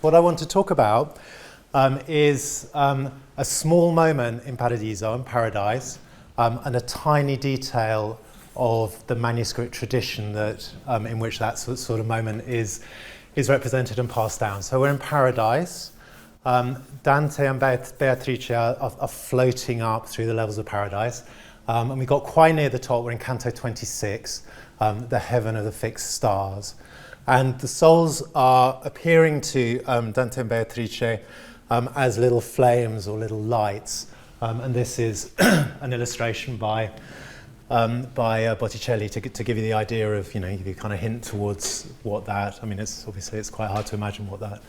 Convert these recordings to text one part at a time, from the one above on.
What I want to talk about is a small moment in Paradiso, in Paradise, and a tiny detail of the manuscript tradition that in which that sort of moment is represented and passed down. So we're in Paradise. Dante and Beatrice are floating up through the levels of Paradise. And we got quite near the top. We're in Canto 26, the heaven of the fixed stars. And the souls are appearing to Dante and Beatrice as little flames or little lights. And this is an illustration by Botticelli to give you the idea of, you kind of hint towards what that, it's quite hard to imagine what that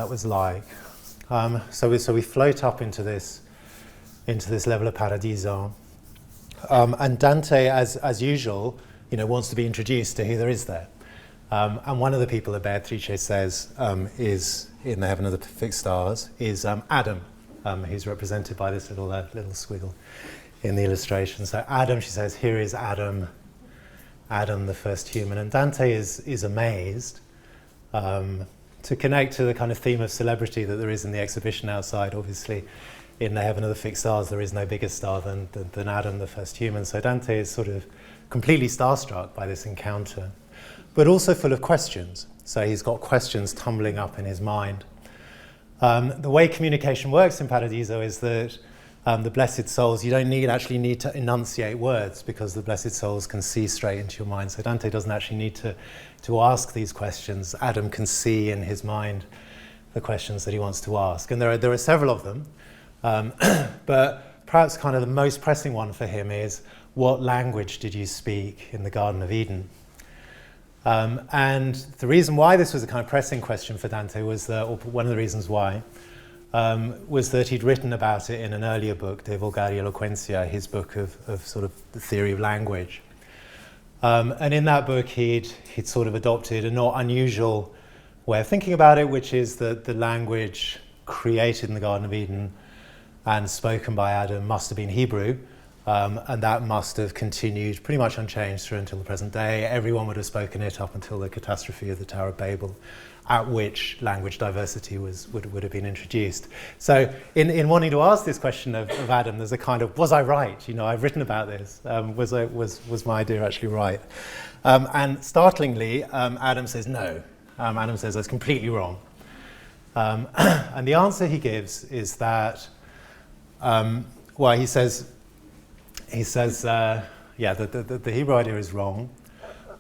was like. So we float up into this level of Paradiso. And Dante, as usual, wants to be introduced to who there is there. And one of the people that Beatrice says is in the heaven of the fixed stars is Adam, who's represented by this little squiggle in the illustration. So Adam, she says, here is Adam, the first human. And Dante is amazed to connect to the kind of theme of celebrity that there is in the exhibition outside. Obviously, in the heaven of the fixed stars, there is no bigger star than Adam, the first human. So Dante is sort of completely starstruck by this encounter, but also full of questions. So he's got questions tumbling up in his mind. The way communication works in Paradiso is that the blessed souls, you don't actually need to enunciate words, because the blessed souls can see straight into your mind. So Dante doesn't actually need to ask these questions. Adam can see in his mind the questions that he wants to ask. And there are several of them. But perhaps kind of the most pressing one for him is, what language did you speak in the Garden of Eden? And the reason why this was a kind of pressing question for Dante was that, or one of the reasons why, was that he'd written about it in an earlier book, De Vulgari Eloquentia, his book of sort of the theory of language. And in that book, he'd sort of adopted a not unusual way of thinking about it, which is that the language created in the Garden of Eden and spoken by Adam must have been Hebrew, and that must have continued pretty much unchanged through until the present day. Everyone would have spoken it up until the catastrophe of the Tower of Babel, at which language diversity would have been introduced. So in wanting to ask this question of Adam, there's a kind of, was I right? I've written about this. Was my idea actually right? And startlingly, Adam says no. Adam says that's completely wrong. And the answer he gives is that, he says, the Hebrew idea is wrong.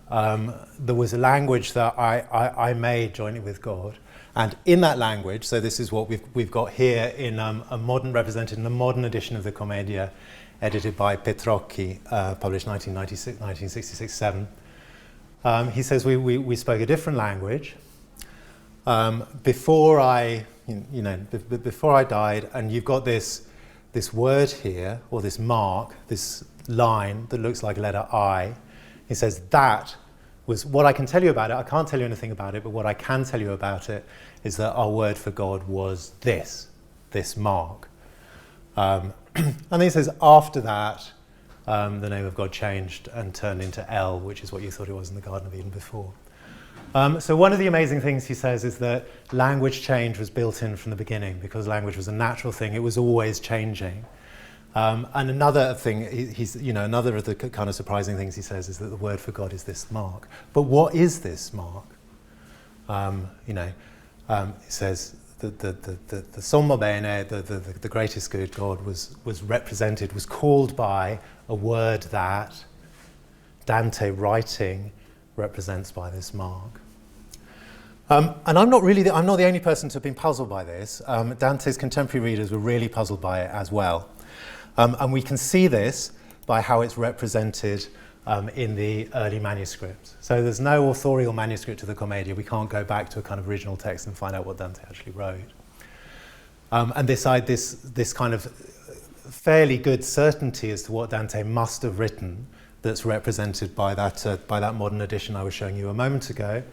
There was a language that I made jointly with God, and in that language, so this is what we've got here in represented in a modern edition of the Commedia, edited by Petrocchi, published 1966-7. He says we spoke a different language before I died, and you've got this word here, or this mark, this line that looks like a letter I. He says that was what I can tell you about it. I can't tell you anything about it, but what I can tell you about it is that our word for God was this mark. And then he says after that, the name of God changed and turned into El, which is what you thought it was in the Garden of Eden before. So one of the amazing things he says is that language change was built in from the beginning, because language was a natural thing. It was always changing. And another thing, another of the kind of surprising things he says is that the word for God is this mark. But what is this mark? He says that the sommo bene, the greatest good, God was represented, was called by a word that Dante writing represents by this mark. And I'm not the only person to have been puzzled by this. Dante's contemporary readers were really puzzled by it as well. And we can see this by how it's represented in the early manuscripts. So there's no authorial manuscript of the Commedia. We can't go back to a kind of original text and find out what Dante actually wrote. And this kind of fairly good certainty as to what Dante must have written, that's represented by that modern edition I was showing you a moment ago,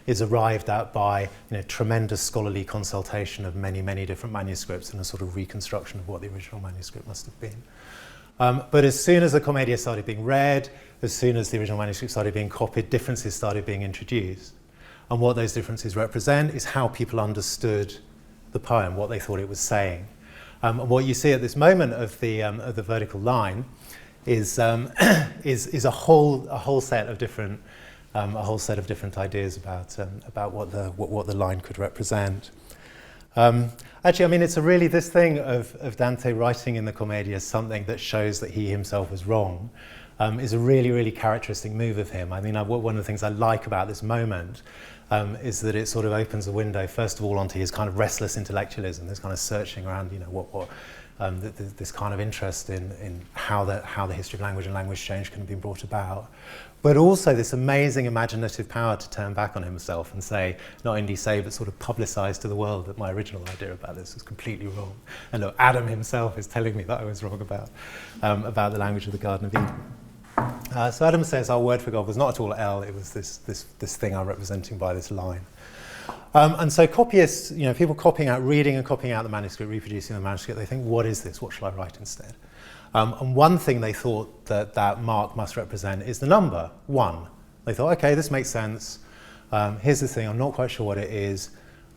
is arrived at by tremendous scholarly consultation of many different manuscripts and a sort of reconstruction of what the original manuscript must have been. But as soon as the Commedia started being read, as soon as the original manuscript started being copied, differences started being introduced. And what those differences represent is how people understood the poem, what they thought it was saying. And what you see at this moment of the vertical line is a whole set of different ideas about what the line could represent. Actually, I mean, it's this thing of Dante writing in the Commedia as something that shows that he himself was wrong, is a really, really characteristic move of him. I mean, one of the things I like about this moment is that it sort of opens a window, first of all, onto his kind of restless intellectualism, this kind of searching around, this kind of interest in how the history of language and language change can be brought about. But also this amazing imaginative power to turn back on himself and say, not only say, but sort of publicise to the world that my original idea about this was completely wrong. And look, Adam himself is telling me that I was wrong about the language of the Garden of Eden. So Adam says our word for God was not at all El, it was this thing I'm representing by this line. And so copyists, people copying out, reading and copying out the manuscript, reproducing the manuscript, they think, what is this? What shall I write instead? And one thing they thought that mark must represent is the number 1. They thought, okay, this makes sense. Here's the thing, I'm not quite sure what it is.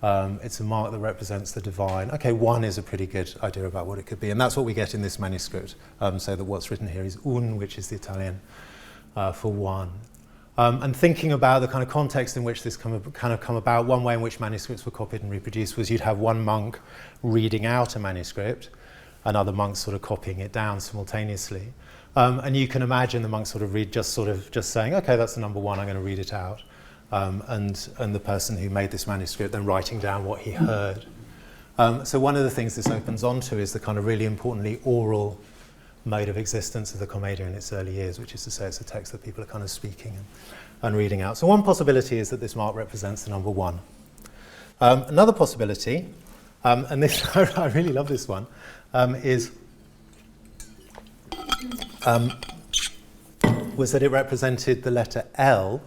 It's a mark that represents the divine. Okay, 1 is a pretty good idea about what it could be. And that's what we get in this manuscript. So that what's written here is un, which is the Italian for 1. And thinking about the kind of context in which this come about, one way in which manuscripts were copied and reproduced was you'd have one monk reading out a manuscript, and other monks sort of copying it down simultaneously. And you can imagine the monks sort of read just saying, okay, that's the number 1, I'm going to read it out. And the person who made this manuscript then writing down what he heard. So one of the things this opens onto is the kind of really importantly oral mode of existence of the Commedia in its early years, which is to say it's a text that people are kind of speaking and reading out. So one possibility is that this mark represents the number 1. Another possibility, and this I really love this one, was that it represented the letter L.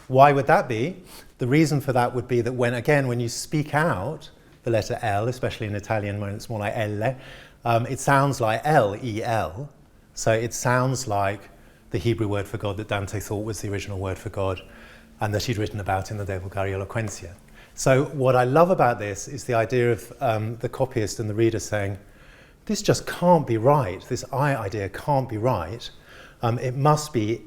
Why would that be? The reason for that would be that when you speak out the letter L, especially in Italian when it's more like Elle, it sounds like L, E-L. So it sounds like the Hebrew word for God that Dante thought was the original word for God and that he'd written about in the De Vulgari Eloquentia. So what I love about this is the idea of the copyist and the reader saying, this just can't be right. This I idea can't be right. It must be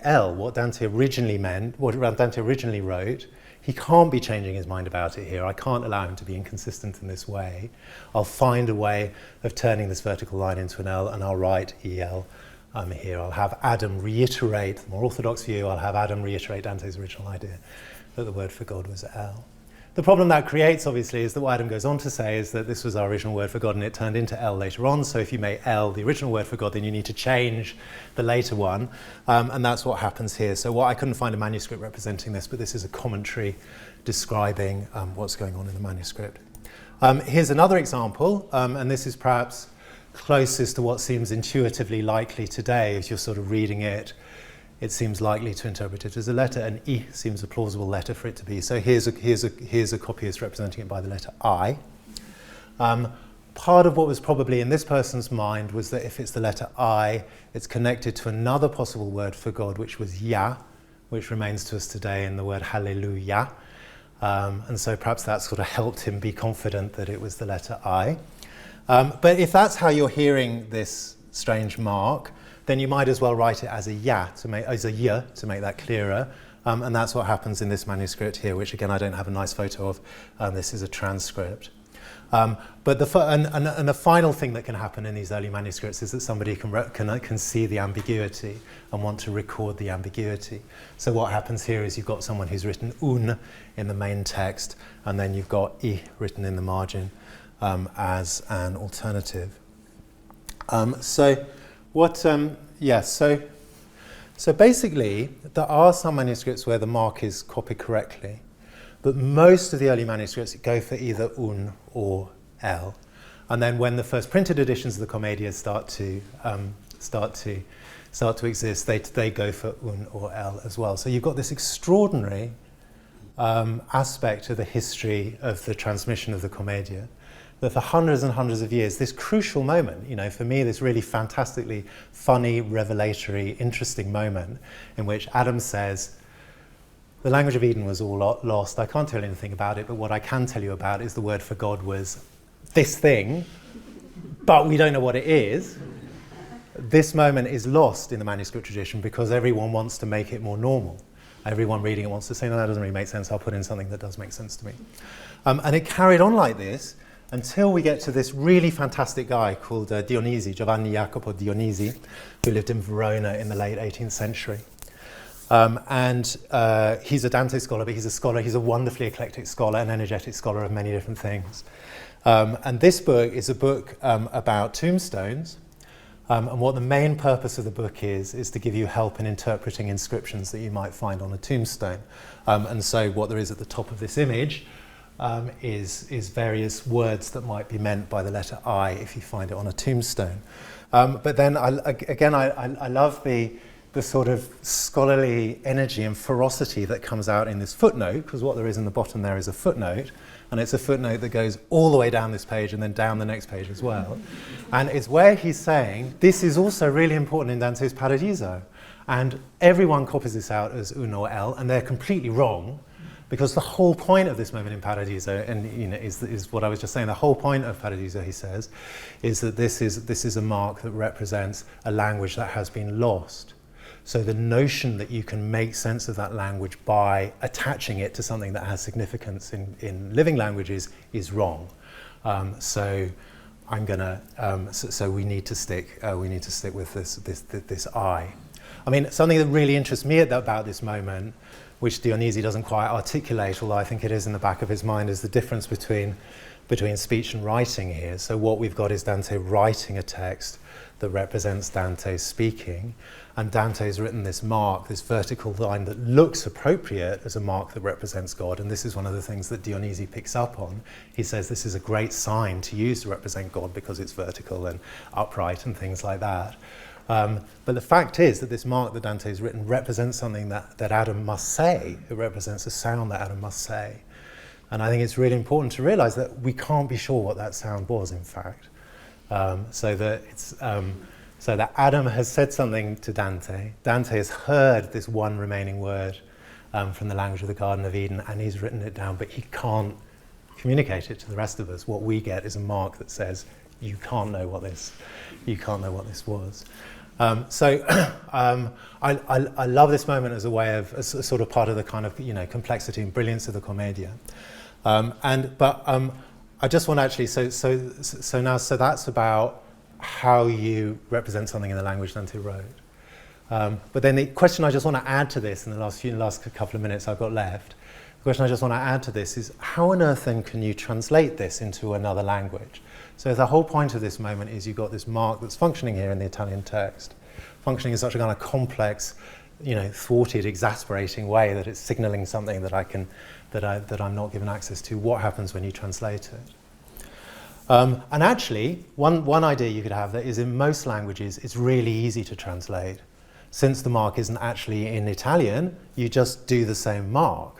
L, what Dante originally meant, what Dante originally wrote. He can't be changing his mind about it here. I can't allow him to be inconsistent in this way. I'll find a way of turning this vertical line into an L, and I'll write EL here. I'll have Adam reiterate, the more orthodox view, I'll have Adam reiterate Dante's original idea that the word for God was L. The problem that creates, obviously, is that what Adam goes on to say is that this was our original word for God and it turned into L later on. So if you make L the original word for God, then you need to change the later one. And that's what happens here. So I couldn't find a manuscript representing this, but this is a commentary describing what's going on in the manuscript. Here's another example, and this is perhaps closest to what seems intuitively likely today as you're sort of reading it. It seems likely to interpret it as a letter, and I seems a plausible letter for it to be. So here's a copyist representing it by the letter I. Part of what was probably in this person's mind was that if it's the letter I, it's connected to another possible word for God, which was Yah, which remains to us today in the word Hallelujah. And so perhaps that sort of helped him be confident that it was the letter I. But if that's how you're hearing this strange mark, then you might as well write it as a ya to make that clearer. And that's what happens in this manuscript here, which again I don't have a nice photo of. This is a transcript. But the final thing that can happen in these early manuscripts is that somebody can see the ambiguity and want to record the ambiguity. So what happens here is you've got someone who's written un in the main text, and then you've got I written in the margin as an alternative. So basically, there are some manuscripts where the mark is copied correctly, but most of the early manuscripts go for either un or L. And then when the first printed editions of the Commedia start to exist, they go for un or L as well. So you've got this extraordinary aspect of the history of the transmission of the Commedia, that for hundreds and hundreds of years, this crucial moment, for me, this really fantastically funny, revelatory, interesting moment in which Adam says, the language of Eden was all lost. I can't tell you anything about it, but what I can tell you about is the word for God was this thing, but we don't know what it is. This moment is lost in the manuscript tradition because everyone wants to make it more normal. Everyone reading it wants to say, no, that doesn't really make sense. I'll put in something that does make sense to me. And it carried on like this until we get to this really fantastic guy called Dionisi, Giovanni Jacopo Dionisi, who lived in Verona in the late 18th century. He's a Dante scholar, but he's a scholar. He's a wonderfully eclectic scholar, an energetic scholar of many different things. And this book is a book about tombstones. And what the main purpose of the book is to give you help in interpreting inscriptions that you might find on a tombstone. And so what there is at the top of this image is various words that might be meant by the letter I if you find it on a tombstone. But then I love the sort of scholarly energy and ferocity that comes out in this footnote, because what there is in the bottom there is a footnote, and it's a footnote that goes all the way down this page and then down the next page as well. And it's where he's saying this is also really important in Dante's Paradiso. And everyone copies this out as un or el, and they're completely wrong, because the whole point of this moment in Paradiso, and is what I was just saying, the whole point of Paradiso, he says, is that this is a mark that represents a language that has been lost. So the notion that you can make sense of that language by attaching it to something that has significance in living languages is wrong. So we need to stick with this I. I mean, something that really interests me about this moment, which Dionisi doesn't quite articulate, although I think it is in the back of his mind, is the difference between speech and writing here. So what we've got is Dante writing a text that represents Dante speaking, and Dante's written this mark, this vertical line that looks appropriate as a mark that represents God, and this is one of the things that Dionisi picks up on. He says this is a great sign to use to represent God because it's vertical and upright and things like that. But the fact is that this mark that Dante's written represents something that Adam must say. It represents a sound that Adam must say. And I think it's really important to realise that we can't be sure what that sound was, in fact. So that Adam has said something to Dante. Dante has heard this one remaining word from the language of the Garden of Eden, and he's written it down, but he can't communicate it to the rest of us. What we get is a mark that says, you can't know what this was. I love this moment as a way of a sort of part of the kind of complexity and brilliance of the Commedia. I just want to actually so that's about how you represent something in the language Dante wrote. But then the question I just want to add to this in the last couple of minutes I've got left, the question I just want to add to this is how on earth then can you translate this into another language? So the whole point of this moment is you've got this mark that's functioning here in the Italian text, functioning in such a kind of complex, thwarted, exasperating way that it's signalling something that I'm not given access to. What happens when you translate it? And actually, one idea you could have that is in most languages, it's really easy to translate. Since the mark isn't actually in Italian, you just do the same mark.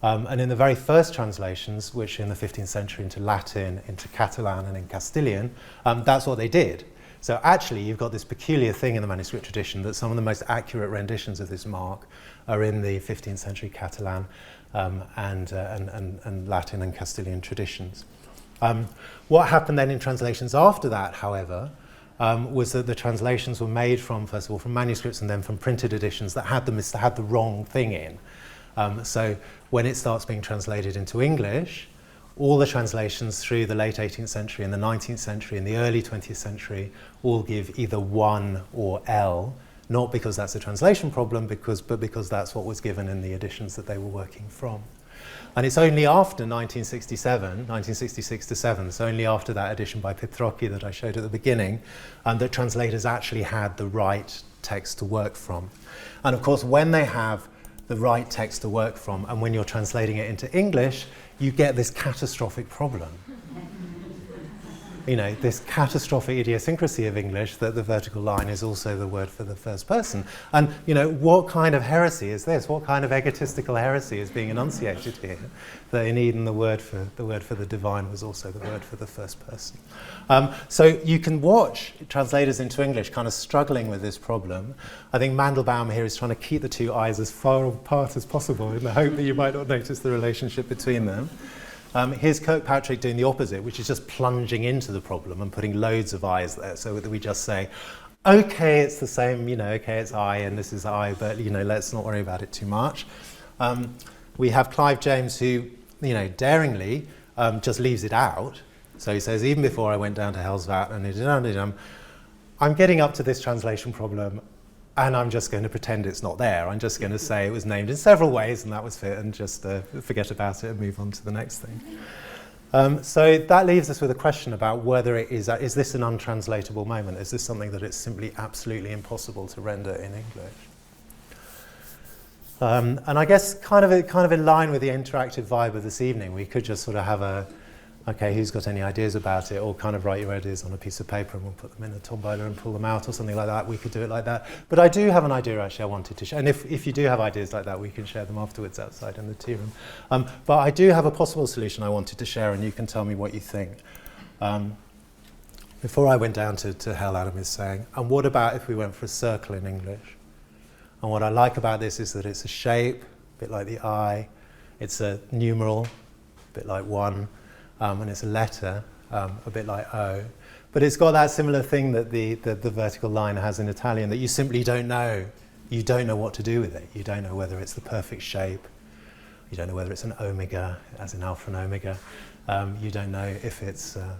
And in the very first translations, which in the 15th century into Latin, into Catalan and in Castilian, that's what they did. So actually you've got this peculiar thing in the manuscript tradition that some of the most accurate renditions of this mark are in the 15th century Catalan and Latin and Castilian traditions. What happened then in translations after that, however, was that the translations were made from, first of all, from manuscripts and then from printed editions that had the wrong thing in. So when it starts being translated into English, all the translations through the late 18th century and the 19th century and the early 20th century all give either 1 or L, not because that's a translation problem, but because that's what was given in the editions that they were working from. And it's only after 1966 to 7, so only after that edition by Petrocchi that I showed at the beginning, that translators actually had the right text to work from. And of course, when they have the right text to work from, and when you're translating it into English, you get this catastrophic problem. this catastrophic idiosyncrasy of English that the vertical line is also the word for the first person. And, what kind of heresy is this? What kind of egotistical heresy is being enunciated here? That in Eden the word for the divine was also the word for the first person. So you can watch translators into English kind of struggling with this problem. I think Mandelbaum here is trying to keep the two eyes as far apart as possible in the hope that you might not notice the relationship between them. Here's Kirkpatrick doing the opposite, which is just plunging into the problem and putting loads of I's there, so that we just say, okay, it's the same, okay, it's I and this is I, but, let's not worry about it too much. We have Clive James who, daringly just leaves it out. So he says, even before I went down to Hell's Vat, and I'm getting up to this translation problem, and I'm just going to pretend it's not there. I'm just going to say it was named in several ways, and that was fit, and just forget about it and move on to the next thing. So that leaves us with a question about whether it is this an untranslatable moment? Is this something that it's simply absolutely impossible to render in English? And I guess kind of in line with the interactive vibe of this evening, we could just sort of have okay, who's got any ideas about it, or kind of write your ideas on a piece of paper and we'll put them in a tombola and pull them out or something like that. We could do it like that. But I do have an idea actually I wanted to share, and if you do have ideas like that, we can share them afterwards outside in the tea room. But I do have a possible solution I wanted to share, and you can tell me what you think. Before I went down to hell, Adam is saying, and what about if we went for a circle in English? And what I like about this is that it's a shape, a bit like the I, it's a numeral, a bit like 1, and it's a letter, a bit like O. But it's got that similar thing that the vertical line has in Italian, that you simply don't know. You don't know what to do with it. You don't know whether it's the perfect shape. You don't know whether it's an omega, as in alpha and omega. You don't know if it's a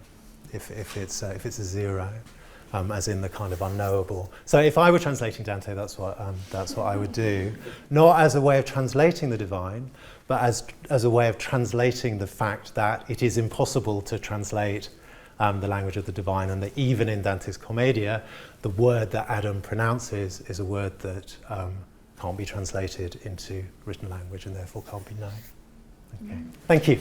zero, as in the kind of unknowable. So if I were translating Dante, that's what I would do, not as a way of translating the divine, but as a way of translating the fact that it is impossible to translate the language of the divine, and that even in Dante's Commedia, the word that Adam pronounces is a word that can't be translated into written language and therefore can't be known. Okay. Thank you.